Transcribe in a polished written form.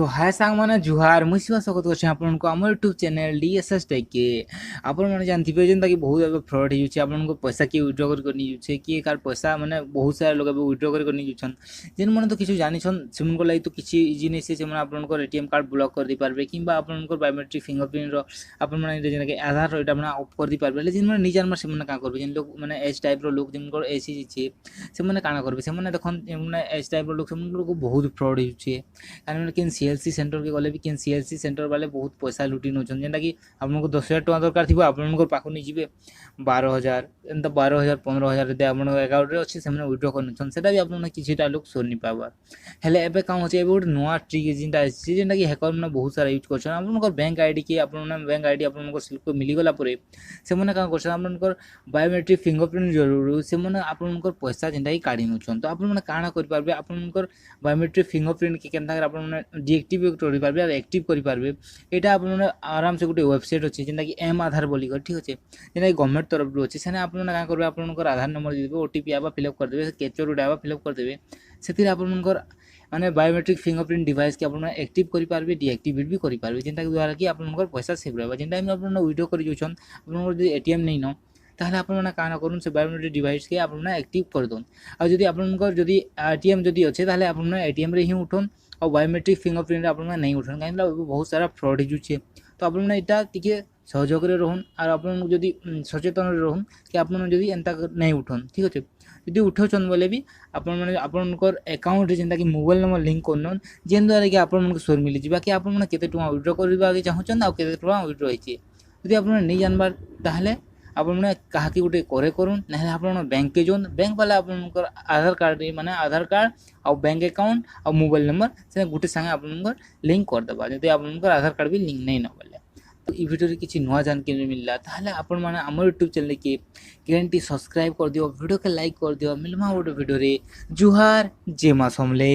तो हाय सांग माने जुहार मुझे स्वागत करछे आपन को हमर यूट्यूब चैनल डीएसएस टेक के आपन माने जानथिबे जेंता कि बहुत एबे फ्रॉड हिउचे आपन को पैसा की विथड्रॉ कर नि जुचे कि कार पैसा माने बहुत सारा लोग एबे विथड्रॉ कर नि जुछन जेन माने तो किछु जानि छन सेमन को लागि तो किछि इजी नै से सेमन आपन को एटीएम कार्ड ब्लॉक कर दी पारबे किबा आपन को बायोमेट्रिक फिंगरप्रिंट रो आपन माने जेना कि आधार रो एटा माने ऑफ कर दी पारबे जेन माने नि जानमार सेमन का करबे जेन लोग माने एज टाइप रो लोग जेन को एसी छे सेमन काना करबे सेमन देखन माने एज टाइप रो लोग सेमन को बहुत फ्रॉड हिउचे कारण केन सीएलसी सेंटर के गले भी केन सीएलसी सेंटर वाले बहुत पैसा लुटी नौछन जेनटा कि आपनको 10,000 टका दरकार थिबो आपनकर पाखु नि जिवे 12,000 एंता 12,000 15,000 दे आपन अकाउंट रे अछि सेमने विथड्रॉ कर नछन सेटा भी आपन किछिटा लोग सोर नि पाबा हेले एबे काम होचे एबे गोट नवा ट्रिक जेनटा अछि जेनटा कि हैकर ने बहुत सारा यूज करछन आपनकर बैंक आईडी के आपन बैंक आईडी आपनकर सिल्क मिली गला परे सेमने का करछन आपनकर बायोमेट्रिक फिंगरप्रिंट जरूर सेमने आपनकर पैसा जेनटा कि काढी नछन तो आपन काना कर पारबे आपनकर बायोमेट्रिक फिंगरप्रिंट के केनता आपन डीएक्टिवेट कर पारबे और एक्टिव कर पारबे एटा आपन आराम से गोटे वेबसाइट अछि जेनता कि एम आधार बोली कर ठीक अछि जेना कि गवर्नमेंट तरफ रो अछि सेने आपन का करबे आपनकर आधार नंबर देबे ओटीपी आबा फिल अप कर देबे कैप्चर कोड आबा फिल अप कर देबे सेतिर आपनकर माने बायोमेट्रिक फिंगरप्रिंट डिवाइस के आपन एक्टिव करि पारबे डीएक्टिवेट भी करि पारबे जेनता के द्वारा कि आपनकर पैसा सेव रहबा जेनटा टाइम आपन विड्रॉ करि जोछन आपनकर जे एटीएम नै न ताहले आपन काना करूँ से बायोमेट्रिक डिवाइस के आपन एक्टिव कर दोन आ जदी आपनकर जदी एटीएम जदी अछि ताहले आपन एटीएम रे ही उठोन और बायोमेट्रिक फिंगरप्रिंट आपन नहीं उठन काहे बहुत सारा फ्रॉड हिजुचे तो आपन एटा टिके सहयोग रे रहन और आपन जदी सचेतन रे रहन कि आपन जदी एंता नहीं उठन ठीक अछि जदी उठौछन बोले भी आपन माने आपनकर अकाउंट रे जेंता कि मोबाइल नंबर लिंक करनन जेन द्वारा कि आपन मन को सोर मिली जिबा कि आपन मन केते टका विथड्रॉ करबा के चाहछन आ केते टका विथड्रॉ होइछे जदी आपन नहीं जानबार ताहले आपन माने कहा कि गोटे करे करूँ ना आपन बैंक के जोन बैंक वाला आपनकर आधार कार्ड माने आधार कार्ड और बैंक अकाउंट और मोबाइल नंबर से गोटे संगे आपनकर लिंक कर देबा जदी आपनकर आधार कार्ड भी लिंक नहीं न बोले तो ई वीडियो रे किछि नवा जानकारी मिलला ताहले आपन माने हमर यूट्यूब चैनल के गारंटी सब्सक्राइब कर दियो वीडियो के लाइक कर दियो मिलमा गोटे वीडियो रे जुहार जे मा समले।